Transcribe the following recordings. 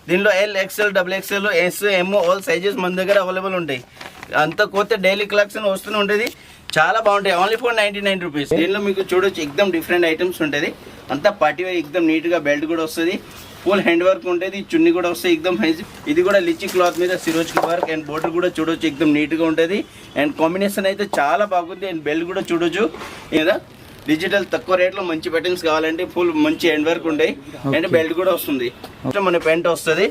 దీనిలో L XL double XL S M all sizes మన దగ్గర అవైలబుల్ ఉంటాయి. అంత కొత్త డైలీ కలెక్షన్ వస్తూనే ఉంటుంది. చాలా బాగుంటాయి. Only for 99 rupees. దీనిలో మీకు చూడొచ్చు ఎక్దమ్ డిఫరెంట్ ఐటమ్స్ ఉంటుంది. అంతా పార్టీ వేర్ ఎక్దమ్ నీట్గా బెల్ట్ కూడా వస్తుంది. ఫుల్ హ్యాండ్ వర్క్ ఉంటుంది. చున్నీ కూడా వస్తాయి ఎక్దమ్ హైజ్. ఇది కూడా లిచి క్లాత్ మీద సిరోజ్ కి వర్క్ అండ్ బోర్డర్ కూడా చూడొచ్చు ఎక్దమ్ నీట్గా ఉంటుంది. అండ్ కాంబినేషన్ అయితే చాలా బాగుంది. అండ్ బెల్ట్ కూడా చూడొచ్చు కదా. డిజిటల్ తక్కువ రేట్లో మంచి ప్యాటర్న్స్ కావాలంటే ఫుల్ మంచి హ్యాండ్ వర్క్ ఉంటాయి. అండ్ బెల్ట్ కూడా వస్తుంది. మన ప్యాంట్ వస్తుంది.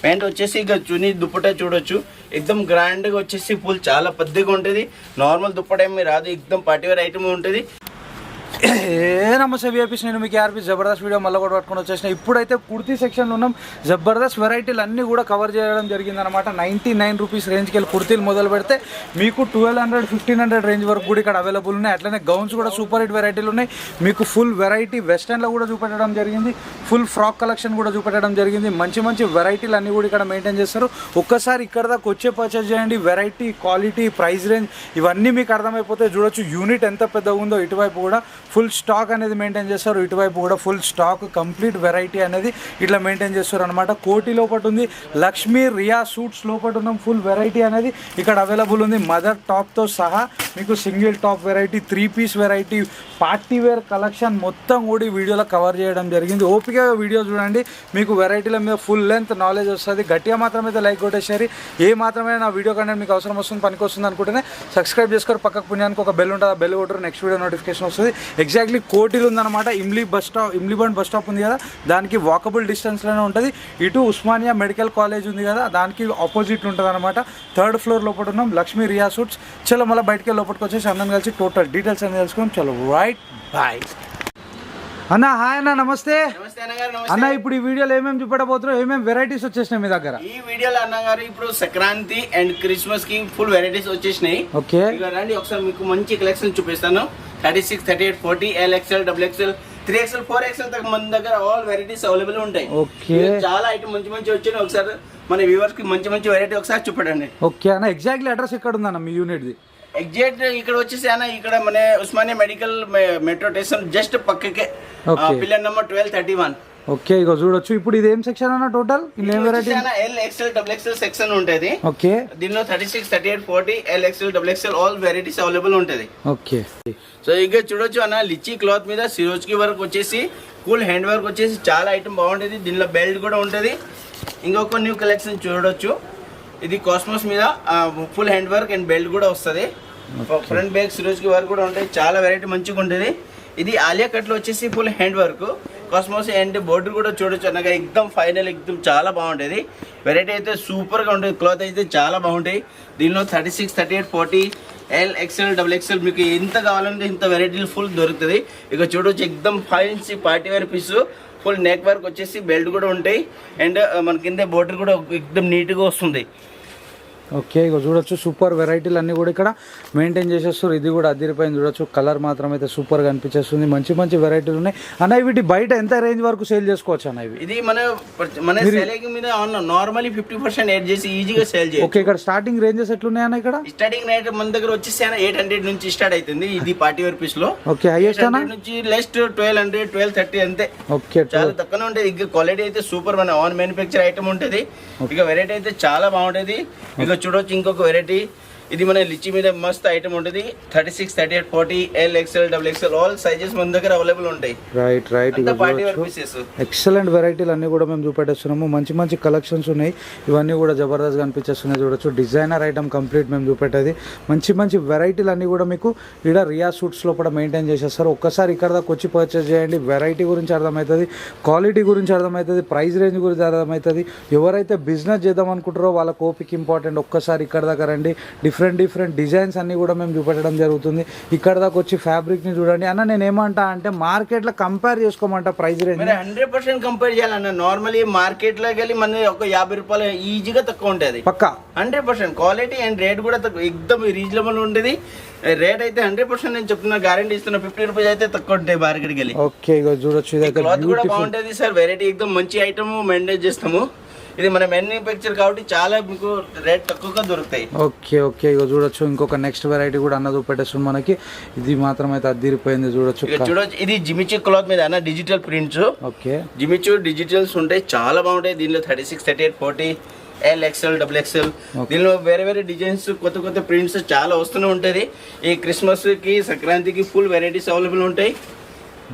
ప్యాంట్ వచ్చేసి ఇక చున్నీ దుప్పటా చూడొచ్చు ఎక్దమ్ గ్రాండ్గా వచ్చేసి ఫుల్ చాలా పెద్దగా ఉంటుంది. నార్మల్ దుప్పట ఏమి రాదు. ఎక్దమ్ పార్టీవేర్ ఐటమ్ ఉంటుంది. నమస్తే విఐపీస్, నేను మీకు ఆర్పీ జబర్దస్త్ వీడియో మళ్ళీ కూడా పట్టుకొని వచ్చేసిన. ఇప్పుడైతే కుర్తీ సెక్షన్లో ఉన్నాం. జబర్దస్త్ వెరైటీలు అన్నీ కూడా కవర్ చేయడం జరిగింది అనమాట. 99 రూపీస్ రేంజ్కి వెళ్ళి కుర్తీలు మొదలు పెడితే మీకు 1200, 1500 రేంజ్ వరకు కూడా ఇక్కడ అవైలబుల్ ఉన్నాయి. అట్లనే గౌన్స్ కూడా సూపర్ హిట్ వెరైటీలు ఉన్నాయి. మీకు ఫుల్ వెరైటీ వెస్టర్న్లో కూడా చూపెట్టడం జరిగింది. ఫుల్ ఫ్రాక్ కలెక్షన్ కూడా చూపెట్టడం జరిగింది. మంచి మంచి వెరైటీలు అన్నీ కూడా ఇక్కడ మెయింటైన్ చేస్తారు. ఒక్కసారి ఇక్కడ దాకా వచ్చే పర్చేస్ చేయండి. వెరైటీ, క్వాలిటీ, ప్రైస్ రేంజ్ ఇవన్నీ మీకు అర్థమైపోతే చూడొచ్చు. యూనిట్ ఎంత పెద్దగా ఉందో ఇటువైపు కూడా ఫుల్ స్టాక్ అనేది మెయింటైన్ చేస్తారు. ఇటువైపు కూడా ఫుల్ స్టాక్ కంప్లీట్ వెరైటీ అనేది ఇట్లా మెయింటైన్ చేస్తారు అనమాట. కోటి లోపల ఉంది, లక్ష్మీ రియా సూట్స్ లోపల ఉన్నాం. ఫుల్ వెరైటీ అనేది ఇక్కడ అవైలబుల్ ఉంది. మదర్ టాప్తో సహా మీకు single top variety, 3 piece variety, party wear collection మొత్తం కూడా ఈ వీడియోలో కవర్ చేయడం జరిగింది. ఓపికగా వీడియో చూడండి. మీకు వెరైటీల మీద ఫుల్ లెంత్ నాలెడ్జ్ వస్తుంది. గట్టిగా మాత్రమైతే లైక్ కొట్టేసారి. ఏ మాత్రమే నా వీడియో కంటెంట్ మీకు అవసరం వస్తుంది, పనికి వస్తుంది అనుకుంటేనే సబ్స్క్రైబ్ చేసుకోరు. పక్కకు పుణ్యానికి ఒక బెల్ ఉంటుంది. ఆ బెల్ కొట్టరు, నెక్స్ట్ వీడియో నోటిఫికేషన్ వస్తుంది. ఎగ్జాక్ట్లీ కోటిలు ఉందన్నమాట. ఇమ్లీబండ్ బస్ స్టాప్ ఉంది కదా, దానికి వాకబుల్ డిస్టెన్స్లోనే ఉంటుంది. ఇటు ఉస్మానియా మెడికల్ కాలేజ్ ఉంది కదా, దానికి ఆపోజిట్ ఉంటుంది అనమాట. 3rd ఫ్లోర్ లోపల ఉన్నాం. లక్ష్మీ రియా సూట్స్. చలో మళ్ళీ బయటకి లోపలికి వచ్చేసి అందరం కలిసి టోటల్ డీటెయిల్స్ అన్ని తెలుసుకున్నాం. చలో రైట్ బాయ్ అన్న. హాయ్ అన్న, నమస్తే. అన్న, ఇప్పుడు ఈ వీడియోలో ఏమేమి చూపెట్టబోతున్నాం, ఏమేమి వెరైటీస్ వచ్చేసినాయి మీ దగ్గర? ఈ వీడియోలో అన్నగారు ఇప్పుడు సంక్రాంతి అండ్ క్రిస్మస్ కి ఫుల్ వెరైటీస్ వచ్చేసినాయి. ఓకే, రండి ఒకసారి మీకు మంచి కలెక్షన్ చూపిస్తాను. 36, 38, 40, L XL, double XL, 3XL, 4XL దాకా మన దగ్గర ఆల్ వెరైటీస్ అవైలబుల్ ఉంటాయి. ఓకే, చాలా ఐటమ్ మంచి మంచి వచ్చినాయి. ఒకసారి మన వ్యూవర్స్ కి మంచి మంచి వెరైటీ ఒకసారి చూపడండి. ఓకే అన్న, ఎగ్జాక్ట్లీ అడ్రస్ ఎక్కడ ఉందన్న మీ యూనిట్ ది? ఎగ్జాక్ట్ ఇక్కడ వచ్చేసి అన్న, ఇక్కడ మన Osmania medical metro station just పక్కకే, పిల్లర్ నెంబర్ 1231. ఓకే, ఇక చూడొచ్చు. ఇప్పుడు ఇది ఏం సెక్షన్ అన్న? Total variety L XL, double XL section ఉంటుంది. ఓకే, దీనిలో 36, 38, 40, L XL, double XL all varieties available ఉంటుంది. ఓకే, సో ఇక చూడొచ్చు అన్న, లిచీ క్లాత్ మీద సిరోజ్ కి వర్క్ వచ్చేసి ఫుల్ హ్యాండ్ వర్క్ వచ్చేసి చాలా ఐటమ్ బాగుంటుంది. దీనిలో బెల్ట్ కూడా ఉంటుంది. ఇంకొక న్యూ కలెక్షన్ చూడొచ్చు. ఇది కాస్మోస్ మీద full hand work and belt కూడా వస్తుంది. ఫ్రంట్ బ్యాక్ సిరోజ్ కి వర్క్ కూడా ఉంటాయి. చాలా వెరైటీ మంచిగా ఉంటుంది. ఇది ఆలియా కట్లో వచ్చేసి full hand work, cosmos and border కూడా చూడొచ్చు అన్నగా. ఎక్దమ్ ఫైనల్, ఎక్దమ్ చాలా బాగుంటుంది. వెరైటీ అయితే సూపర్గా ఉంటుంది. క్లాత్ అయితే చాలా బాగుంటాయి. దీనిలో 36, 38, 40, ఎల్ ఎక్స్ఎల్, డబుల్ ఎక్స్ఎల్ మీకు ఎంత కావాలంటే ఇంత వెరైటీలు ఫుల్ దొరుకుతుంది. ఇక చూడొచ్చు ఎక్దమ్ ఫైన్స్ party wear pieces. Full neck work వచ్చేసి బెల్ట్ కూడా ఉంటాయి. అండ్ మన కింద బోర్డర్ కూడా ఎక్దమ్ నీట్గా వస్తుంది. ఓకే, ఇక చూడొచ్చు. సూపర్ వెరైటీలు అన్నీ కూడా ఇక్కడ మెయింటైన్ చేసేస్తారు. ఇది కూడా అదిరిపోయింది చూడొచ్చు. కలర్ మాత్రం అయితే సూపర్గా అనిపించేస్తుంది. మంచి మంచి వెరైటీలు ఉన్నాయి అన్న. వీటి బయట ఎంత రేంజ్ వరకు సేల్ చేసుకోవచ్చు అన్న? ఇది మన సేలింగ్ మీద నార్మల్లీ 50% యాడ్ చేసి ఈజీగా సేల్ చేయొచ్చు. ఓకే, ఇక్కడ స్టార్టింగ్ రేంజెస్ ఎట్లున్నాయి అన్న? ఇక్కడ స్టార్టింగ్ రేట్ మన దగ్గర వచ్చేసి 800 నుంచి స్టార్ట్ అవుతుంది. ఇది పార్టీ వేర్ పీస్ లో. ఓకే, హైయెస్ట్ అన్న నుంచి లెస్ట్ 1200, 1230 అంతే. ఓకే, చాలా తక్కువ ఉంటుంది. ఇక క్వాలిటీ అయితే సూపర్, మన ఆన్ మ్యానుఫ్యాక్చర్ ఐటమ్ ఉంటుంది. ఇక వెరైటీ అయితే చాలా బాగుంటుంది. ఇక చూడొచ్చు ఇంకొక వెరైటీ. ఇది మన లిచి మీద మస్త్ ఐటమ్ ఉంటుంది. 36, 38, 40, L XL, double XL all sizes మన దగ్గర అవైలబుల్ ఉంటాయి. రైట్. ఎక్సలెంట్ వెరైటీలు అన్ని కూడా మేము చూపెట్టేస్తున్నాము. మంచి మంచి కలెక్షన్స్ ఉన్నాయి. ఇవన్నీ కూడా జబర్దస్త్ కనిపించేస్తున్నాయి చూడొచ్చు. డిజైనర్ ఐటమ్ కంప్లీట్ మేము చూపెట్టేది. మంచి మంచి వెరైటీలు అన్నీ కూడా మీకు ఇక్కడ రియా సూట్స్ లో కూడా మెయింటైన్ చేసేస్తారు. ఒక్కసారి ఇక్కడ దాకా వచ్చి పర్చేస్ చేయండి. వెరైటీ గురించి అర్థమవుతుంది, క్వాలిటీ గురించి అర్థమవుతుంది, ప్రైస్ రేంజ్ గురించి అర్థమవుతుంది. ఎవరైతే బిజినెస్ చేద్దాం అనుకుంటారో వాళ్ళ ఓపిక ఇంపార్టెంట్. ఒక్కసారి ఇక్కడ దాకా రండి. డిఫరెంట్ డిజైన్స్ అన్ని కూడా మేము చూపెట్టడం జరుగుతుంది. ఇక్కడ దాకా వచ్చి ఫ్యాబ్రిక్ ని చూడండి అన్న. నేను ఏమంటా అంటే మార్కెట్ లో కంపేర్ చేసుకోమంటా ప్రైస్ రేంజ్ 100% కంపేర్ చేయాలన్న. నార్మల్లీ మార్కెట్ లోకి వెళ్ళి మన ఒక 50 రూపాయలు ఈజీగా తక్కువ ఉంటుంది పక్కా. 100% క్వాలిటీ అండ్ రేట్ కూడా ఎక్దమ్ రీజనబుల్ ఉంటుంది. రేట్ అయితే 100% నేను చెప్తున్నా, గ్యారంటీ ఇస్తున్నా. 50 రూపీస్ అయితే తక్కువ ఉంటాయి మార్కెట్కి వెళ్ళి. ఓకే, చూడొచ్చు. క్లాత్ కూడా బాగుంటుంది సార్. వెరైటీ ఎక్దమ్ మంచి ఐటమ్ మెయింటైన్ చేస్తాము. ఇది మన మ్యానుఫ్యాక్చర్ కాబట్టి చాలా మీకు రేట్ తక్కువగా దొరుకుతాయి. ఓకే ఓకే, ఇక చూడొచ్చు ఇంకొక నెక్స్ట్ వెరైటీ కూడా అన్న చూపెట్టేస్తుంది మనకి. ఇది మాత్రం అయితే అద్దిరిపోయింది చూడొచ్చు. చూడొచ్చు ఇది జిమిచూ క్లాత్ మీద అన్న digital prints. Okay, Jimmy Choo digitals ఉంటాయి, చాలా బాగుంటాయి. దీనిలో 36, 38, 40 LXL, XXL, దీనిలో వేరే వేరే డిజైన్స్ కొత్త కొత్త ప్రింట్స్ చాలా వస్తూనే ఉంటుంది. ఈ క్రిస్మస్కి సంక్రాంతికి ఫుల్ వెరైటీస్ అవైలబుల్ ఉంటాయి.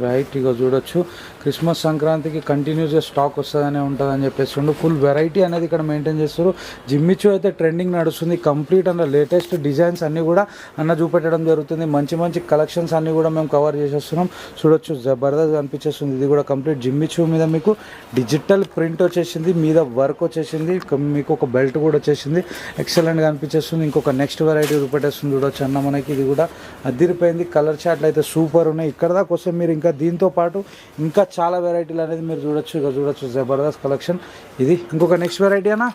రైట్, ఇక చూడొచ్చు క్రిస్మస్ సంక్రాంతికి కంటిన్యూస్గా స్టాక్ వస్తుందనే ఉంటుందని చెప్పేసి ఫుల్ వెరైటీ అనేది ఇక్కడ మెయింటైన్ చేస్తారు. జిమ్మిచూ అయితే ట్రెండింగ్ నడుస్తుంది. కంప్లీట్ అన్న లేటెస్ట్ డిజైన్స్ అన్నీ కూడా అన్న చూపెట్టడం జరుగుతుంది. మంచి మంచి కలెక్షన్స్ అన్నీ కూడా మేము కవర్ చేసేస్తున్నాం. చూడొచ్చు జబర్దస్త్ అనిపించేస్తుంది. ఇది కూడా కంప్లీట్ జిమ్మిచూ మీద మీకు డిజిటల్ ప్రింట్ వచ్చేసింది, మీద వర్క్ వచ్చేసింది, మీకు ఒక బెల్ట్ కూడా వచ్చేసింది. ఎక్సలెంట్గా అనిపించేస్తుంది. ఇంకొక నెక్స్ట్ వెరైటీ చూపెట్టేస్తుంది చూడొచ్చు అన్న మనకి. ఇది కూడా అదిరిపోయింది. కలర్ చాట్లు అయితే సూపర్ ఉన్నాయి. ఇక్కడ దాకా వస్తే మీరు ఇంకా దీంతో పాటు ఇంకా చాలా వెరైటీలు అనేది మీరు చూడొచ్చు. ఇక చూడొచ్చు జబర్దస్త్ కలెక్షన్. ఇది ఇంకొక నెక్స్ట్ వెరైటీ అన్న.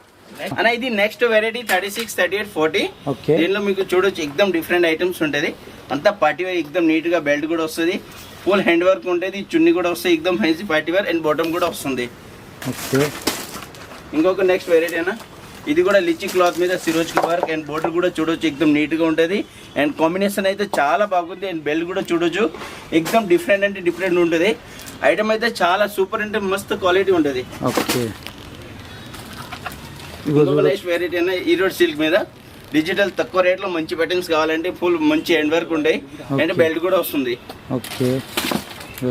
ఇది నెక్స్ట్ వెరైటీ 36, 38, 40. ఓకే, దీనిలో మీకు చూడొచ్చు ఎక్దమ్ డిఫరెంట్ ఐటమ్స్ ఉంటుంది. అంతా పార్టీ వేర్ ఎక్దమ్ నీట్ గా బెల్ట్ కూడా వస్తుంది, ఫుల్ హ్యాండ్ వర్క్ ఉంటుంది, చున్నీ కూడా వస్తుంది, ఎక్దమ్ హైజీ పార్టీ వేర్ అండ్ బాటమ్ కూడా వస్తుంది. ఓకే, ఇంకొక నెక్స్ట్ వెరైటీ అన్న. ఇది కూడా లిచి క్లాత్ మీద సిరోజ్ కి వర్క్ అండ్ బోర్డర్ కూడా చూడొచ్చు ఎక్దమ్ నీట్ గా ఉంటుంది. అండ్ కాంబినేషన్ అయితే చాలా బాగుంది. అండ్ బెల్ట్ కూడా చూడొచ్చు ఎక్దమ్ డిఫరెంట్ అంటే డిఫరెంట్ ఉంటుంది. ఐటమ్ అయితే చాలా సూపర్ అంటే మస్తు క్వాలిటీ ఉంటుంది. ఓకే, నెక్స్ట్ వెరైటీ అన్న ఈరోడ్ సిల్క్ మీద డిజిటల్ తక్కువ రేట్లో మంచి ప్యాటర్న్స్ కావాలంటే ఫుల్ మంచి హ్యాండ్ వర్క్ ఉంటాయి అండ్ బెల్ట్ కూడా వస్తుంది. ఓకే,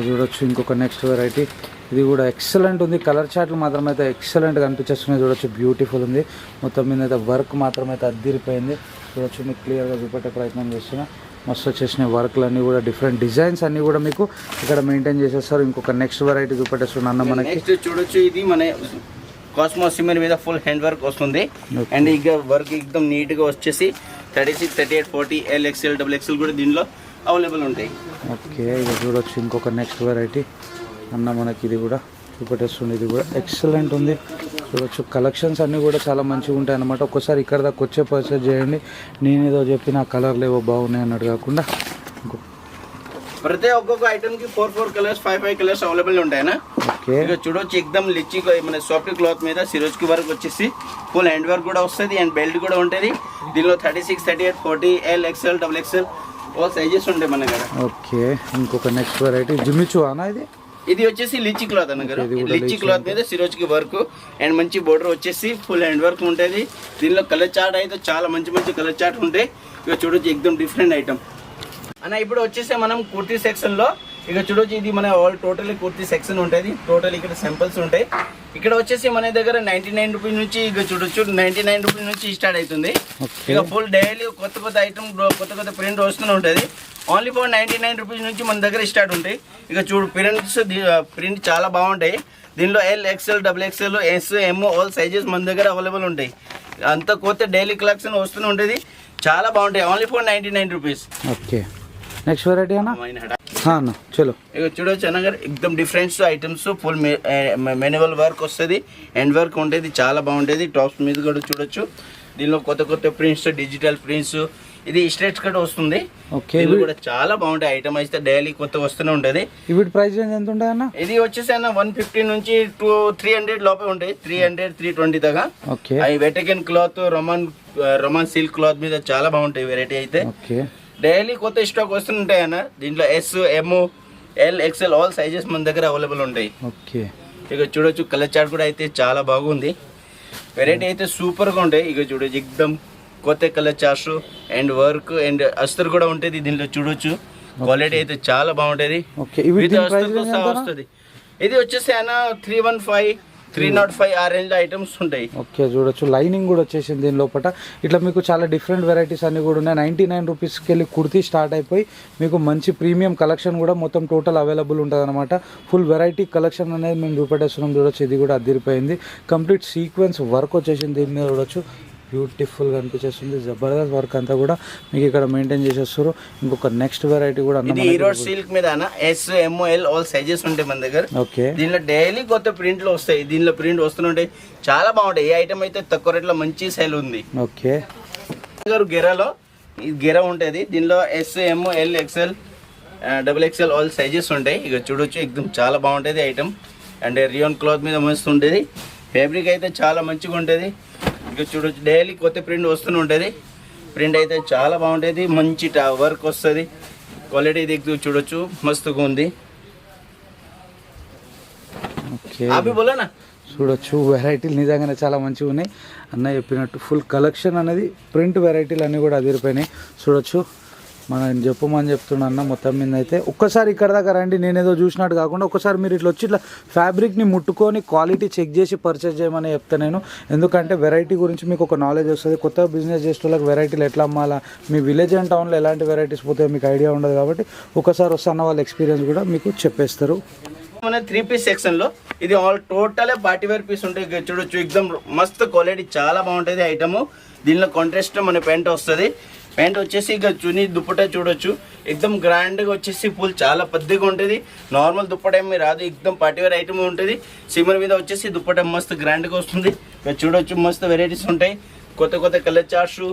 చూడొచ్చు ఇంకొక నెక్స్ట్ వెరైటీ. ఇది కూడా ఎక్సలెంట్ ఉంది. కలర్ చార్ట్లు మాత్రం అయితే ఎక్సలెంట్గా అనిపించేస్తున్నాయి. చూడొచ్చు బ్యూటిఫుల్ ఉంది. మొత్తం మీద అయితే వర్క్ మాత్రం అయితే అద్దిరిపోయింది. చూడొచ్చు మీకు క్లియర్గా చూపెట్టే ప్రయత్నం చేస్తున్నా. మస్తు వచ్చేసిన వర్క్లు అన్నీ కూడా డిఫరెంట్ డిజైన్స్ అన్నీ కూడా మీకు ఇక్కడ మెయింటైన్ చేసేస్తారు. ఇంకొక నెక్స్ట్ వెరైటీ చూపెట్టేస్తున్నా అన్న మనకి. నెక్స్ట్ చూడొచ్చు ఇది మన కాస్మోస్ సిమెంట్ మీద ఫుల్ హ్యాండ్ వర్క్ వస్తుంది. అండ్ ఇక వర్క్ ఎక్దమ్ నీట్ గా వచ్చేసి 36, 38, 40 LXL, XXL కూడా దీనిలో అవైలబుల్ ఉంటాయి. ఓకే, ఇక చూడొచ్చు ఇంకొక నెక్స్ట్ వెరైటీ అన్న మనకి. ఇది కూడా చూపెట్టేస్తుంది. ఇది కూడా ఎక్సలెంట్ ఉంది. చూడొచ్చు కలెక్షన్స్ అన్నీ కూడా చాలా మంచిగా ఉంటాయి అన్నమాట. ఒక్కసారి ఇక్కడ దాకా వచ్చే పర్చేజ్ చేయండి. నేనేదో చెప్పిన కలర్లు ఏవో బాగున్నాయి అన్నట్టు కాకుండా ప్రతి ఒక్కొక్క ఐటమ్ కి 4 కలర్స్ 5 కలర్స్ అవైలబుల్ ఉంటాయినా. ఓకే, ఇక చూడొచ్చు ఎక్దమ్ లిచ్చి మన సాఫ్ట్ క్లాత్ మీద సిరోజ్ కి వర్క్ వచ్చేసి ఫుల్ హ్యాండ్ వర్క్ కూడా వస్తుంది అండ్ బెల్ట్ కూడా ఉంటుంది. దీనిలో 36, 38, 40 LXL, XXL ఆల్ సైజెస్ ఉంటాయి మన దగ్గర. ఓకే, ఇంకొక నెక్స్ట్ వెరైటీ జిమ్మిచూ అన్న. ఇది వచ్చేసి లిచ్చి క్లాత్ అన్నగారు. లిచ్చి క్లాత్ మీద సిరోజ్ కి వర్క్ అండ్ మంచి బోర్డర్ వచ్చేసి ఫుల్ హ్యాండ్ వర్క్ ఉంటుంది. దీనిలో కలర్ చార్ట్ అయితే చాలా మంచి మంచి కలర్ చార్ట్ ఉంటాయి. ఇక చూడొచ్చు ఎక్దమ్ డిఫరెంట్ ఐటమ్ అన్న. ఇప్పుడు వచ్చేసి మనం కుర్తీ సెక్షన్ లో ఇక చూడొచ్చు ఇది మన ఆల్ టోటల్ కుర్తీ సెక్షన్ ఉంటుంది. టోటల్ ఇక్కడ సింపుల్స్ ఉంటాయి. ఇక్కడ వచ్చేసి మన దగ్గర 99 రూపీస్ నుంచి ఇక చూడొచ్చు 99 రూపీస్ నుంచి స్టార్ట్ అవుతుంది. ఇక ఫుల్ డైలీ కొత్త కొత్త ఐటమ్ కొత్త కొత్త ప్రింట్ వస్తూనే ఉంటుంది. ఓన్లీ ఫర్ 99 రూపీస్ నుంచి మన దగ్గర స్టార్ట్ ఉంటాయి. ఇక చూడు ప్రింట్ చాలా బాగుంటాయి. దీనిలో LXL, XXL, S, M all sizes మన దగ్గర అవైలబుల్ ఉంటాయి. అంత కొత్త డైలీ కలెక్షన్ వస్తూనే ఉంటుంది. చాలా బాగుంటాయి. Only for 99 rupees. Okay, next variety అన్న. చలో ఇక చూడొచ్చు అన్నగారు ఎక్దమ్ డిఫరెంట్ ఐటమ్స్ ఫుల్ మెనువల్ వర్క్ వస్తుంది, హ్యాండ్ వర్క్ ఉంటుంది, చాలా బాగుంటుంది. టాప్స్ మీద కూడా చూడొచ్చు. దీనిలో కొత్త కొత్త ప్రింట్స్, డిజిటల్ ప్రింట్స్, ఇది స్ట్రెచ్ కట్ వస్తుంది. ఓకే, ఇది కూడా చాలా బాగుంటాయి. ఐటమ్ అయితే డైలీ కొత్త వస్తూనే ఉంటుంది. వీటి ప్రైస్ ఎంత ఉంటాయి అన్న? ఇది వచ్చేసి అన్న 150 నుంచి 300 లోపే ఉంటాయి. 300, 320 దాకా. ఓకే, అవి వెటకెన్ క్లాత్, రొమాన్ సిల్క్ క్లాత్ మీద చాలా బాగుంటాయి వెరైటీ అయితే. ఓకే, డైలీ కొత్త స్టాక్ వస్తుంటాయి అన్న. దీంట్లో S, M, L, XL all sizes మన దగ్గర అవైలబుల్ ఉంటాయి. ఓకే, ఇక చూడొచ్చు కలర్ చార్ట్ కూడా అయితే చాలా బాగుంది. వెరైటీ అయితే సూపర్ గా ఉంటాయి. ఇక చూడొచ్చు ఎక్దమ్ కొత్త colour charts and work and అస్తర్ కూడా ఉంటుంది. దీంట్లో చూడొచ్చు క్వాలిటీ అయితే చాలా బాగుంటుంది. వస్తుంది. ఇది వచ్చేసి అన్న 315, 305 ఆ రేంజ్ ఐటమ్స్ ఉంటాయి. ఓకే, చూడొచ్చు లైనింగ్ కూడా వచ్చేసింది దీని లోపల. ఇట్లా మీకు చాలా డిఫరెంట్ వెరైటీస్ అన్ని కూడా ఉన్నాయి. 99 రూపీస్కి వెళ్ళి కుర్తీ స్టార్ట్ అయిపోయి మీకు మంచి ప్రీమియం కలెక్షన్ కూడా మొత్తం టోటల్ అవైలబుల్ ఉంటుంది అనమాట. ఫుల్ వెరైటీ కలెక్షన్ అనేది మేము చూపెట్టేస్తున్నాం. చూడొచ్చు ఇది కూడా అదిరిపోయింది. కంప్లీట్ సీక్వెన్స్ వర్క్ వచ్చేసింది దీని మీద. చూడొచ్చు బ్యూటిఫుల్గా అనిపించేస్తుంది. జబర్దస్త్ వర్క్ అంతా కూడా మీకు ఇక్కడ మెయింటైన్ చేసేస్తారు. ఇంకొక నెక్స్ట్ వెరైటీ కూడా ఈరోడ్ సిల్క్ మీద S, M, L all sizes ఉంటాయి మన దగ్గర. ఓకే, దీనిలో డైలీ కొత్త ప్రింట్లు వస్తాయి. దీనిలో ప్రింట్ వస్తుంటాయి, చాలా బాగుంటాయి. ఈ ఐటమ్ అయితే తక్కువ రేట్లో మంచి సేల్ ఉంది. ఓకే, గెరాలో గెరా ఉంటుంది. దీనిలో S, M, L, XL, XXL all sizes ఉంటాయి. ఇక చూడొచ్చు ఎక్దమ్ చాలా బాగుంటుంది ఐటమ్. అండ్ రియోన్ క్లాత్ మీద మస్తు ఉంటుంది. ఫ్యాబ్రిక్ అయితే చాలా మంచిగా ఉంటుంది. ఇక చూడొచ్చు డైలీ కొత్త ప్రింట్ వస్తూనే ఉంటుంది. ప్రింట్ అయితే చాలా బాగుంటుంది, మంచి వర్క్ వస్తుంది. క్వాలిటీ దిగుతూ చూడొచ్చు మస్తుగా ఉంది. ఓకే అవి బోలోనా చూడొచ్చు వెరైటీలు నిజంగానే చాలా మంచిగా ఉన్నాయి. అన్న చెప్పినట్టు ఫుల్ కలెక్షన్ అనేది ప్రింట్ వెరైటీలు అన్నీ కూడా అదిరిపోయినాయి. చూడొచ్చు మనం చెప్పమని చెప్తున్నా అన్న మొత్తం మీద అయితే. ఒక్కసారి ఇక్కడ దాకా రండి, నేనేదో చూసినట్టు కాకుండా ఒక్కసారి మీరు ఇట్లా వచ్చి ఇట్లా ఫ్యాబ్రిక్ని ముట్టుకొని క్వాలిటీ చెక్ చేసి పర్చేస్ చేయమని చెప్తా నేను. ఎందుకంటే వెరైటీ గురించి మీకు ఒక నాలెడ్జ్ వస్తుంది. కొత్త బిజినెస్ చేసే వాళ్ళకి వెరైటీలు ఎట్లా అమ్మాలా, మీ విలేజ్ అండ్ టౌన్లో ఎలాంటి వెరైటీస్ పోతాయో మీకు ఐడియా ఉండదు. కాబట్టి ఒకసారి వస్తున్న వాళ్ళ ఎక్స్పీరియన్స్ కూడా మీకు చెప్పేస్తారు. మన 3 పీస్ సెక్షన్ లో ఇది all total party wear piece ఉంటాయి. చూడొచ్చు ఎక్దమ్ మస్తు క్వాలిటీ చాలా బాగుంటుంది ఐటమ్. దీనిలో కాంట్రాస్ట్ మన ప్యాంట్ వస్తుంది. ప్యాంట్ వచ్చేసి ఇక చున్నీ దుప్పటా చూడొచ్చు ఎక్దమ్ గ్రాండ్గా వచ్చేసి ఫుల్ చాలా పెద్దగా ఉంటుంది. నార్మల్ దుప్పటా ఏమి రాదు, ఎక్దమ్ పార్టీ వేర్ ఐటమ్ ఉంటుంది. సిమ్మర్ మీద వచ్చేసి దుప్పటా మస్తు గ్రాండ్గా వస్తుంది. ఇక చూడొచ్చు మస్తు వెరైటీస్ ఉంటాయి, కొత్త కొత్త కలర్ చార్ట్స్,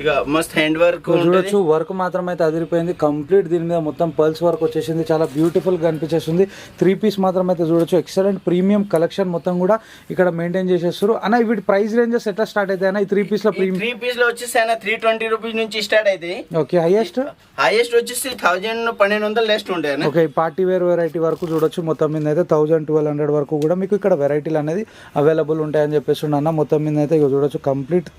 ఇక మస్త్ హ్యాండ్ వర్క్ చూడొచ్చు. వర్క్ మాత్రం అయితే అదిరిపోయింది కంప్లీట్. దీని మీద మొత్తం పల్స్ వర్క్ వచ్చేసింది, చాలా బ్యూటిఫుల్ గా అనిపించేస్తుంది. 3 పీస్ మాత్రం అయితే చూడొచ్చు ఎక్సలెంట్ ప్రీమియం కలెక్షన్ మొత్తం కూడా ఇక్కడ మెయింటైన్ చేసేస్తారు. అన్న వీటి ప్రైస్ రేంజెస్ ఎట్లా స్టార్ట్ అవుతాయి అన్న? ఈ 3 పీస్ లో 3 పీస్ లో వచ్చేసి 320 రూపీస్ నుంచి స్టార్ట్ అవుతాయి. ఓకే హైయెస్ట్ వచ్చేసి 1200 లెస్ట్ ఉంటాయి. ఓకే పార్టీ వేర్ వెరైటీ వరకు చూడొచ్చు. మొత్తం మీద అయితే 1200 వరకు కూడా మీకు ఇక్కడ వెరైటీలు అనేది అవైలబుల్ ఉంటాయని చెప్పేసి అన్న. మొత్తం మీద అయితే ఇక చూడొచ్చు కంప్లీట్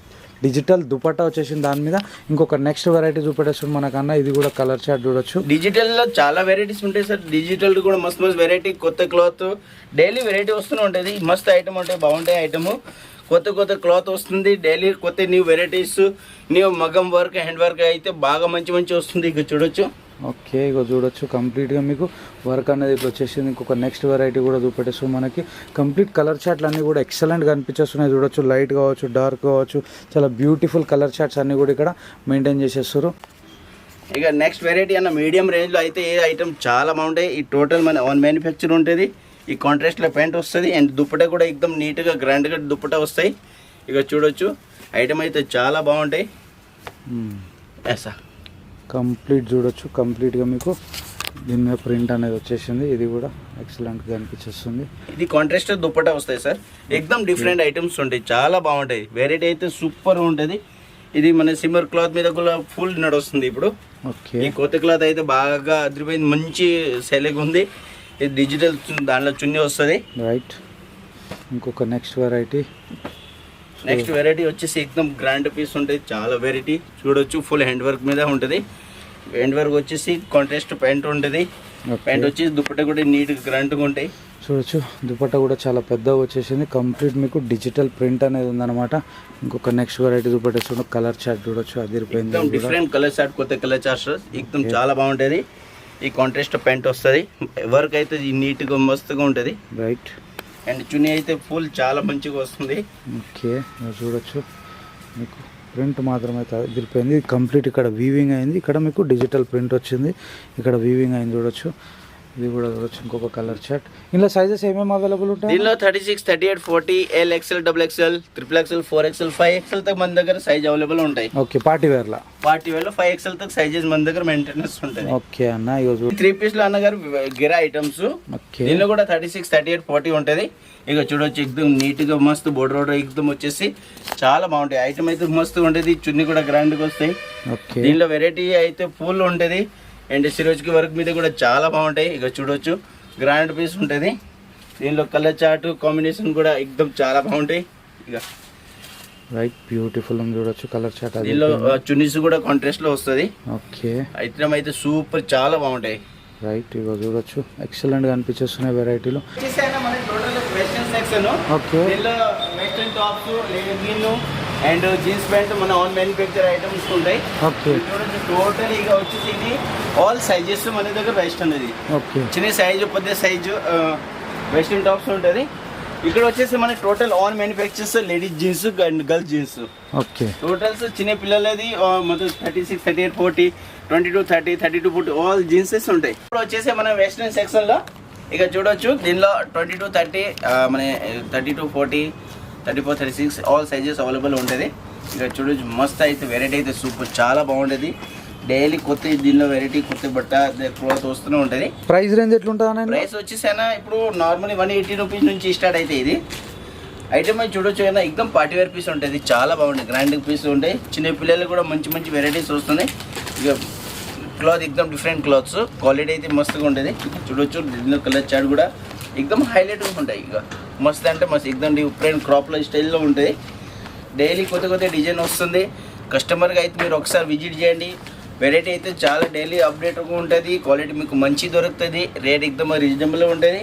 డిజిటల్ దుపట్టా వచ్చేసింది. దాని మీద ఇంకొక నెక్స్ట్ వెరైటీ చూపెట్టేస్తుంది మనకన్నా. ఇది కూడా కలర్ చార్ట్ చూడొచ్చు. డిజిటల్ లో చాలా వెరైటీస్ ఉంటాయి సార్. డిజిటల్ కూడా మస్తు మస్తు వెరైటీ, కొత్త క్లాత్ డైలీ వెరైటీ వస్తూనే ఉంటుంది. మస్తు ఐటమ్ ఉంటాయి, బాగుంటాయి ఐటమ్. కొత్త కొత్త క్లాత్ వస్తుంది డైలీ, కొత్త న్యూ వెరైటీస్, న్యూ మగం వర్క్, హ్యాండ్ వర్క్ అయితే బాగా మంచి మంచి వస్తుంది. ఇక చూడొచ్చు. ఓకే ఇక చూడొచ్చు కంప్లీట్గా మీకు వర్క్ అనేది ఇట్లా వచ్చేసింది. ఇంకొక నెక్స్ట్ వెరైటీ కూడా చూపెట్టేస్తాం మనకి. కంప్లీట్ కలర్ చార్ట్లు అన్నీ కూడా ఎక్సలెంట్గా అనిపించేస్తున్నాయి. చూడొచ్చు లైట్ కావచ్చు, డార్క్ కావచ్చు, చాలా బ్యూటిఫుల్ కలర్ చార్ట్స్ అన్నీ కూడా ఇక్కడ మెయింటైన్ చేసేస్తారు. ఇక నెక్స్ట్ వెరైటీ అన్న మీడియం రేంజ్లో అయితే ఏ ఐటమ్ చాలా బాగుంటాయి. ఈ టోటల్ మన ఓన్ మ్యానుఫ్యాక్చర్ ఉంటుంది. ఈ కాంట్రాస్ట్లో ప్యాంట్ వస్తుంది అండ్ దుప్పటా కూడా ఎక్దమ్ నీట్గా గ్రాండ్గా దుప్పటా వస్తాయి. ఇక చూడొచ్చు ఐటమ్ అయితే చాలా బాగుంటాయి. ఎసా కంప్లీట్ చూడొచ్చు కంప్లీట్గా మీకు దీని మీద ప్రింట్ అనేది వచ్చేసింది. ఇది కూడా ఎక్సలెంట్గా అనిపించేస్తుంది. ఇది కాంట్రాస్ట్ దుప్పటా వస్తాయి సార్, ఎక్దమ్ డిఫరెంట్ ఐటమ్స్ ఉంటాయి, చాలా బాగుంటాయి. వెరైటీ అయితే సూపర్ ఉంటుంది. ఇది మన సిమ్మర్ క్లాత్ మీద కూడా ఫుల్ నడుస్తుంది ఇప్పుడు. ఓకే ఈ కొత్త క్లాత్ అయితే బాగా అదిరిపోయింది, మంచి సెలెగ్ ఉంది. ఇది డిజిటల్ దాంట్లో చున్నీ వస్తుంది. రైట్ ఇంకొక నెక్స్ట్ వెరైటీ వచ్చేసి ఎక్దమ్ గ్రాండ్ పీస్ ఉంటుంది, చాలా వెరైటీ చూడొచ్చు. ఫుల్ హ్యాండ్ వర్క్ మీద ఉంటుంది. హ్యాండ్ వర్క్ వచ్చేసి కాంట్రాస్ట్ ప్యాంట్ ఉంటుంది. ప్యాంట్ వచ్చేసి దుప్పట్టా కూడా నీట్గా గ్రాండ్గా ఉంటాయి. చూడొచ్చు దుపట్టా కూడా చాలా పెద్దగా వచ్చేసింది. కంప్లీట్ మీకు డిజిటల్ ప్రింట్ అనేది ఉందన్నమాట. ఇంకొక నెక్స్ట్ వెరైటీ చూపెట్టేసి కలర్ చార్ట్ చూడొచ్చు, అదిరిపోయింది. డిఫరెంట్ కలర్ చార్ట్, కొత్త కలర్ చార్ట్స్ ఎక్దమ్ చాలా బాగుంటుంది. ఈ కాంట్రాస్ట్ ప్యాంట్ వస్తుంది. వర్క్ అయితే నీట్గా మస్తుగా ఉంటుంది. రైట్ అండ్ చున్నీ అయితే ఫుల్ చాలా మంచిగా వస్తుంది. ఓకే చూడొచ్చు మీకు ప్రింట్ మాత్రం అయితే అదిరిపోయింది. కంప్లీట్ ఇక్కడ వీవింగ్ అయింది, ఇక్కడ మీకు డిజిటల్ ప్రింట్ వచ్చింది, ఇక్కడ వీవింగ్ అయింది చూడొచ్చు. ఇది కూడా చూడొచ్చు ఇంకొక కలర్ చార్ట్. ఇందులో సైజెస్ ఏమేమి అవైలబుల్ ఉంటాయి? దీనిలో 36, 38, 40, L, XL, XXL, XXL, 4XL, 5XL తक మన దగ్గర సైజ్ అవైలబుల్ ఉంటాయి. ఓకే పార్టీ వేర్ లో 5XL తक సైజెస్ మన దగ్గర మెయింటెనెన్స్ ఉంటుంది. ఓకే అన్న ఈరోజు 3 పీస్ లో అన్నగారు గిరా ఐటమ్స్. దీనిలో కూడా 36, 38, 40 ఉంటుంది. ఇక చూడొచ్చు ఎక్దమ్ నీట్ గా మస్తు బోర్డర్ ఎక్దమ్ వచ్చేసి చాలా బాగుంటాయి. ఐటమ్ అయితే మస్తు ఉంటుంది, చున్నీ కూడా గ్రాండ్ గా వస్తాయి. దీనిలో వెరైటీ అయితే ఫుల్ ఉంటుంది. అండ్ సిరోజ్కి వర్క్ మీద కూడా చాలా బాగుంటాయి. ఇక చూడొచ్చు గ్రాండ్ పీస్ ఉంటుంది. దీనిలో కలర్ చార్ట్ కాంబినేషన్ కూడా ఎక్దమ్ చాలా బాగుంటాయి. ఇక రైట్ బ్యూటిఫుల్ అని చూడొచ్చు కలర్ చార్ట్. దీనిలో చున్నీస్ కూడా కాంట్రాస్ట్ లో వస్తుంది. ఓకే ఐటమ్ అయితే సూపర్ చాలా బాగుంటాయి. రైట్ ఇక చూడొచ్చు ఎక్సలెంట్ గా అనిపించేస్తున్నాయి వెరైటీలు. Western section. ఓకే దీనిలో western tops, legging and jeans pant మన ఓన్ మ్యానుఫ్యాక్చర్ ఐటమ్స్ ఉంటాయి. ఓకే చూడండి టోటల్ ఇక వచ్చేసి ఇది ఆల్ సైజెస్ మన దగ్గర వెస్టర్న్. ఇది ఓకే చిన్న సైజు పెద్ద సైజు వెస్టర్న్ టాప్స్ ఉంటుంది. ఇక్కడ వచ్చేసి మన total on manufacturers ladies jeans and girls jeans. Okay totals చిన్న పిల్లలది మొత్తం 36, 38, 40, 22, 30, 32, 40 ఆల్ జీన్సెస్ ఉంటాయి. ఇప్పుడు వచ్చేసి మన వెస్టర్న్ సెక్షన్ లో ఇక చూడొచ్చు. దీనిలో 22, 30, మన 32, 40, 34, 36 ఆల్ సైజెస్ అవైలబుల్ ఉంటుంది. ఇక చూడొచ్చు మస్త్ అయితే వెరైటీ అయితే సూపర్ చాలా బాగుంటుంది. డైలీ కొత్త దీనిలో వెరైటీ కొత్త బట్ట క్లాత్ వస్తూనే ఉంటుంది. ప్రైస్ రేంజ్ ఎట్లుంటుంది? ప్రైస్ వచ్చేసి ఇప్పుడు నార్మల్లీ 180 రూపీస్ నుంచి స్టార్ట్ అయితే ఇది ఐటమ్ అయితే చూడొచ్చు కదా, ఎక్దమ్ పార్టీ వేర్ పీస్ ఉంటుంది, చాలా బాగుంటుంది, గ్రాండ్ పీస్ ఉంటాయి. చిన్న పిల్లలు కూడా మంచి మంచి వెరైటీస్ వస్తున్నాయి. ఇక క్లాత్ ఎక్దమ్ డిఫరెంట్ క్లాత్స్, క్వాలిటీ అయితే మస్తుగా ఉంటుంది. చూడొచ్చు దీనిలో కలర్ చార్ట్ కూడా ఎక్దమ్ హైలైట్గా ఉంటాయి. ఇక మస్తు అంటే మస్తు ఎక్దమ్ డిఫరెంట్ క్రాప్లో స్టైల్లో ఉంటుంది. డైలీ కొత్త కొత్త డిజైన్ వస్తుంది. కస్టమర్కి అయితే మీరు ఒకసారి విజిట్ చేయండి. వెరైటీ అయితే చాలా డైలీ అప్డేట్గా ఉంటుంది. క్వాలిటీ మీకు మంచి దొరుకుతుంది. రేట్ ఎక్దమ్ రీజనబుల్గా ఉంటుంది.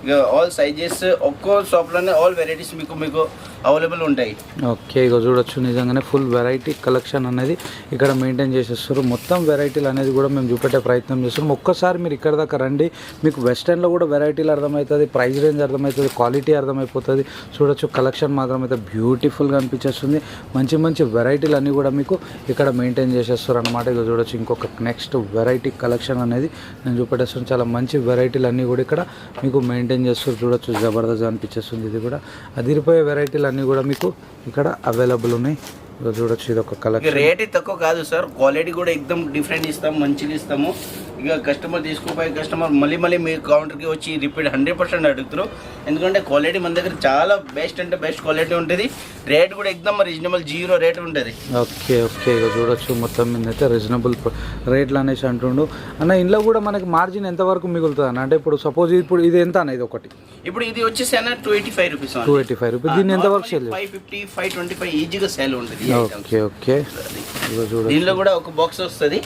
ఇక ఆల్ సైజెస్ ఒక్కో షాప్లోనే ఆల్ వెరైటీస్ మీకు అవైలబుల్ ఉంటాయి. ఓకే, ఇక చూడొచ్చు నిజంగానే ఫుల్ వెరైటీ కలెక్షన్ అనేది ఇక్కడ మెయింటైన్ చేసేస్తారు. మొత్తం వెరైటీలు అనేది కూడా మేము చూపెట్టే ప్రయత్నం చేస్తున్నాం. ఒక్కసారి మీరు ఇక్కడ దాకా రండి, మీకు వెస్టర్న్లో కూడా వెరైటీలు అర్థమవుతుంది, ప్రైస్ రేంజ్ అర్థమవుతుంది, క్వాలిటీ అర్థమైపోతుంది. చూడొచ్చు కలెక్షన్ మాత్రం అయితే బ్యూటిఫుల్గా అనిపించేస్తుంది. మంచి మంచి వెరైటీలు అన్నీ కూడా మీకు ఇక్కడ మెయింటైన్ చేసేస్తారు అనమాట. ఇక చూడొచ్చు ఇంకొక నెక్స్ట్ వెరైటీ కలెక్షన్ అనేది నేను చూపెట్టేస్తాను. చాలా మంచి వెరైటీలు అన్నీ కూడా ఇక్కడ మీకు మెయింటైన్ చేస్తారు. చూడొచ్చు జబర్దస్త్ అనిపించేస్తుంది. ఇది కూడా అదిరిపోయే వెరైటీలు అన్నీ కూడా మీకు ఇక్కడ అవైలబుల్ ఉన్నాయి. చూడొచ్చు ఇది ఒక కలెక్షన్. రేట్ తక్కువ కాదు సార్, క్వాలిటీ కూడా ఎక్దమ్ డిఫరెంట్ ఇస్తాము, మంచిగా ఇస్తాము. ఇక కస్టమర్ తీసుకుపోయి కస్టమర్ మళ్ళీ మళ్ళీ మీ కౌంటర్కి వచ్చి రిపీట్ 100% అడుగుతారు. ఎందుకంటే క్వాలిటీ మన దగ్గర చాలా బెస్ట్ అంటే బెస్ట్ క్వాలిటీ ఉంటుంది. రేట్ కూడా ఎక్దమ్ రీజనబుల్, 0 రేట్ ఉంటుంది. ఓకే ఓకే, ఇక చూడొచ్చు మొత్తం మీద అయితే రీజనబుల్ రేట్లు అనేసి అంటుండు అన్న. ఇంట్లో కూడా మనకి మార్జిన్ ఎంతవరకు మిగులుతుంది అన్న? అంటే ఇప్పుడు సపోజ్ ఇప్పుడు ఇది ఎంత అన్న? ఇది ఒకటి ఇప్పుడు ఇది వచ్చేసి అన్న 285 రూపీస్. 285 రూపీస్. దీన్ని ఎంతవరకు సేల్? 550, 525 ఈజీగా సేల్ ఉంటుంది. ఓకే ఓకే, దీనిలో కూడా ఒక బాక్స్ వస్తుంది.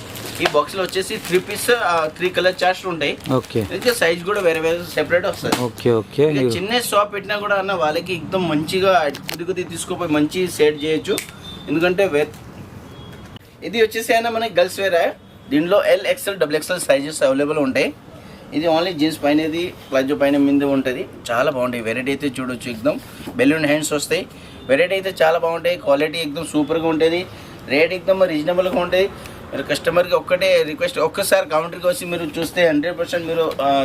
ఈ బాక్స్ లో వచ్చేసి 3 పీస్ 3 కలర్ చార్ట్స్ ఉంటాయి. ఓకే, అయితే సైజ్ కూడా వేరే వేరే సెపరేట్ వస్తుంది. ఓకే ఓకే, చిన్న షాప్ పెట్టినా కూడా అన్న వాళ్ళకి ఎక్దమ్ మంచిగా కొద్ది తీసుకుపోయి మంచి సెట్ చేయొచ్చు. ఎందుకంటే ఇది వచ్చేసి అన్న మనకి గర్ల్స్ వేర్. దీనిలో LXL, XXL సైజెస్ అవైలబుల్ ఉంటాయి. ఇది ఓన్లీ జీన్స్ పైన, ఇది ప్లాజో పైన మీద ఉంటుంది. చాలా బాగుంటాయి. వెరైటీ అయితే చూడొచ్చు, ఎక్దమ్ బెలూన్ హ్యాండ్స్ వస్తాయి. వెరైటీ అయితే చాలా బాగుంటాయి. క్వాలిటీ ఎక్దమ్ సూపర్గా ఉంటుంది. రేట్ ఎక్దమ్ రీజనబుల్గా ఉంటాయి. మీరు కస్టమర్కి ఒక్కటే రిక్వెస్ట్, ఒక్కసారి కౌంటర్కి వచ్చి మీరు చూస్తే 100% మీరు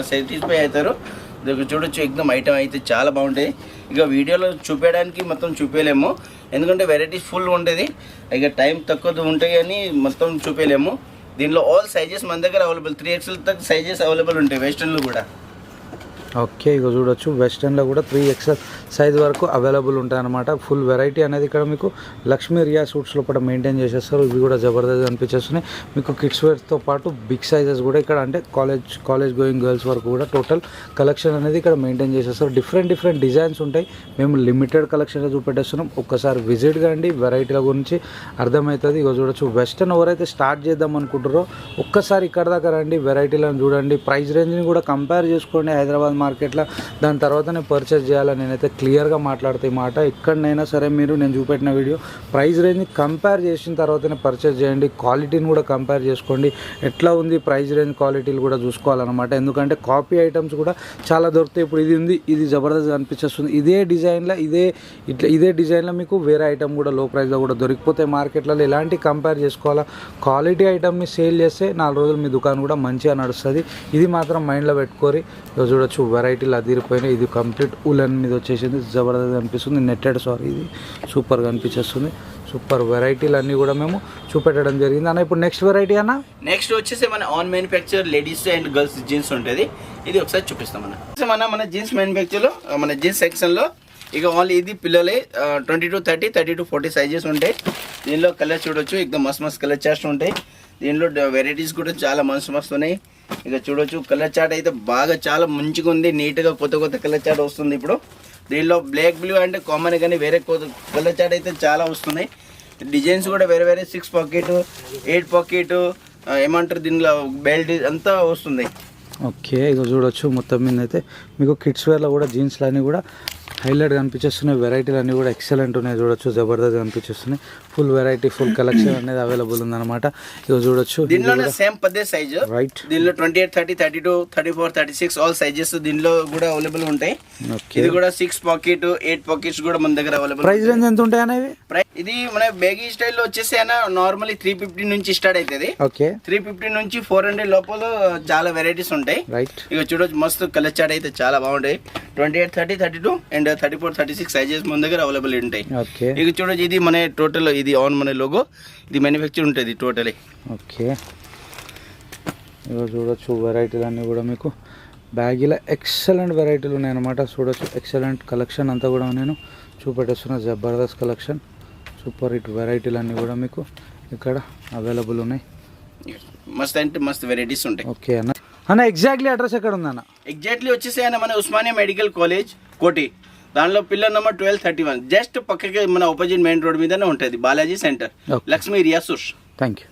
సాటిస్ఫై అవుతారు. చూడొచ్చు ఎక్దమ్ ఐటమ్ అయితే చాలా బాగుంటాయి. ఇక వీడియోలో చూపించడానికి మొత్తం చూపించలేము, ఎందుకంటే వెరైటీస్ ఫుల్ ఉంటుంది. ఇక టైం తక్కువ ఉంటాయి అని మొత్తం చూపించలేము. దీనిలో ఆల్ సైజెస్ మన దగ్గర అవైలబుల్, 3XL తక్ సైజెస్ అవైలబుల్ ఉంటాయి వెస్టర్న్లో కూడా. ఓకే, ఇక చూడొచ్చు వెస్టర్న్లో కూడా 3XL సైజ్ వరకు అవైలబుల్ ఉంటాయన్నమాట. ఫుల్ వెరైటీ అనేది ఇక్కడ మీకు లక్ష్మీ రియా సూట్స్ లోపల మెయింటైన్ చేసేస్తారు. ఇవి కూడా జబర్దస్త్ అనిపించేస్తున్నాయి. మీకు కిడ్స్ వేర్తో పాటు బిగ్ సైజెస్ కూడా ఇక్కడ, అంటే కాలేజ్ గోయింగ్ గర్ల్స్ వరకు కూడా టోటల్ కలెక్షన్ అనేది ఇక్కడ మెయింటైన్ చేసేస్తారు. డిఫరెంట్ డిజైన్స్ ఉంటాయి. మేము లిమిటెడ్ కలెక్షన్లో చూపెట్టేస్తున్నాం. ఒక్కసారి విజిట్ కాండి, వెరైటీల గురించి అర్థమవుతుంది. ఇక చూడొచ్చు వెస్టర్న్ ఎవరైతే స్టార్ట్ చేద్దాం అనుకుంటారో ఒక్కసారి ఇక్కడ దాకా రండి, వెరైటీలను చూడండి, ప్రైస్ రేంజ్ని కూడా కంపేర్ చేసుకోండి హైదరాబాద్ మార్కెట్లో. దాని తర్వాతనే పర్చేస్ చేయాలని నేనైతే క్లియర్గా మాట్లాడుతాయి మాట. ఎక్కడనైనా సరే మీరు నేను చూపెట్టిన వీడియో ప్రైస్ రేంజ్ని కంపేర్ చేసిన తర్వాతనే పర్చేస్ చేయండి. క్వాలిటీని కూడా కంపేర్ చేసుకోండి, ఎట్లా ఉంది ప్రైస్ రేంజ్ క్వాలిటీలు కూడా చూసుకోవాలన్నమాట. ఎందుకంటే కాపీ ఐటమ్స్ కూడా చాలా దొరుకుతాయి. ఇప్పుడు ఇది ఉంది, ఇది జబర్దస్త్ అనిపించేస్తుంది. ఇదే డిజైన్లో మీకు వేరే ఐటమ్ కూడా లో ప్రైస్లో కూడా దొరికిపోతాయి మార్కెట్లలో. ఎలాంటి కంపేర్ చేసుకోవాలా, క్వాలిటీ ఐటమ్ని సేల్ చేస్తే 4 రోజులు మీ దుకాణం కూడా మంచిగా నడుస్తుంది. ఇది మాత్రం మైండ్లో పెట్టుకోరి. చూడొచ్చు వెరైటీలు అదిరిపోయినాయి. ఇది కంప్లీట్ ఉలన్ మీద వచ్చేసింది, జబర్దస్త్ అనిపిస్తుంది. నెట్టెడ్ ఇది సూపర్గా అనిపించేస్తుంది. సూపర్ వెరైటీలు అన్నీ కూడా మేము చూపెట్టడం జరిగింది అన్న. ఇప్పుడు నెక్స్ట్ వెరైటీ అన్న, నెక్స్ట్ వచ్చేసి మన on manufacture ladies and girls jeans ఉంటుంది. ఇది ఒకసారి చూపిస్తాం మన జీన్స్ మ్యానుఫ్యాక్చర్లో, మన జీన్స్ సెక్షన్లో. ఇక ఓన్లీ ఇది పిల్లలే 22-30, 30-40 సైజెస్ ఉంటాయి. దీనిలో కలర్ చూడొచ్చు, ఇక మస్తు కలర్ చార్ట్స్ ఉంటాయి. దీనిలో వెరైటీస్ కూడా చాలా మస్తు ఉన్నాయి. ఇక చూడొచ్చు కలర్ చార్ట్ అయితే బాగా చాలా మంచిగా ఉంది. నీట్గా కొత్త కలర్ చార్ట్ వస్తుంది ఇప్పుడు. దీనిలో బ్లాక్ బ్లూ అంటే కామన్, కానీ వేరే కలర్ చార్ట్ అయితే చాలా వస్తున్నాయి. డిజైన్స్ కూడా వేరే 6 పాకెట్, 8 పాకెట్, ఏమంటారు దీనిలో బెల్ట్ అంతా వస్తుంది. ఓకే, ఇక చూడొచ్చు మొత్తం మీద అయితే మీకు కిడ్స్ వేర్లో కూడా జీన్స్లు అన్నీ కూడా హైలైట్గా అనిపించేస్తున్నాయి. వెరైటీలు అన్నీ కూడా ఎక్సలెంట్ ఉన్నాయి. చూడొచ్చు జబర్దస్త్ అనిపించేస్తున్నాయి. ఫుల్ వెరైటీ, ఫుల్ కలెక్షన్ అనేది అవైలబుల్ ఉందన్నమాట. ఇక చూడొచ్చు దీనిలో సేమ్ పదే సైజ్, రైట్. దీనిలో 28, 30, 32, 34, 36 ఆల్ సైజెస్ దీనిలో కూడా అవైలబుల్ ఉంటాయి. ఇది కూడా 6 పాకెట్, 8 పాకెట్స్ కూడా మన దగ్గర అవైలబుల్. ప్రైస్ రేంజ్ ఎంత ఉంటాయి అనేవి? ఇది మన బేగీ స్టైల్లో వచ్చేసి నార్మల్లీ 350 నుంచి స్టార్ట్ అవుతుంది. ఓకే, 350 నుంచి 400 లోపల చాలా వెరైటీస్ ఉంటాయి. రైట్. ఇక చూడొచ్చు మస్తు కలర్ చార్ట్ అయితే చాలా బాగుంటాయి. 28, 30, 32 అండ్ 34, 36 సైజెస్ మన దగ్గర అవైలబుల్ ఉంటాయి. ఓకే, ఇక చూడొచ్చు ఇది మన టోటల్, ఇది ఆన్ మన లోగో, ఇది మ్యానుఫ్యాక్చర్ ఉంటుంది టోటలీ. ఓకే, ఇక చూడొచ్చు వెరైటీలు అన్నీ కూడా మీకు బ్యాగీలో ఎక్సలెంట్ వెరైటీలు ఉన్నాయన్నమాట. చూడొచ్చు ఎక్సలెంట్ కలెక్షన్ అంతా కూడా నేను చూపెట్టేస్తున్న జబర్దస్త్ కలెక్షన్, సూపర్ హిట్ వెరైటీలు అన్నీ కూడా మీకు ఇక్కడ అవైలబుల్ ఉన్నాయి. మస్త్ అంటే మస్త్ వెరైటీస్ ఉంటాయి. ఓకే అన్న. అన్న ఎగ్జాక్ట్లీ అడ్రస్ ఎక్కడ ఉందన్న? ఎగ్జాక్ట్లీ వచ్చేసి అన్న మన ఉస్మానియా మెడికల్ కాలేజ్ కోటి, దానిలో పిల్లర్ నెంబర్ 1231, జస్ట్ పక్కకి మన ఆపోజిట్ మెయిన్ రోడ్ మీదనే ఉంటుంది బాలాజీ సెంటర్, Okay. లక్ష్మీ రియాసూర్. Thank you.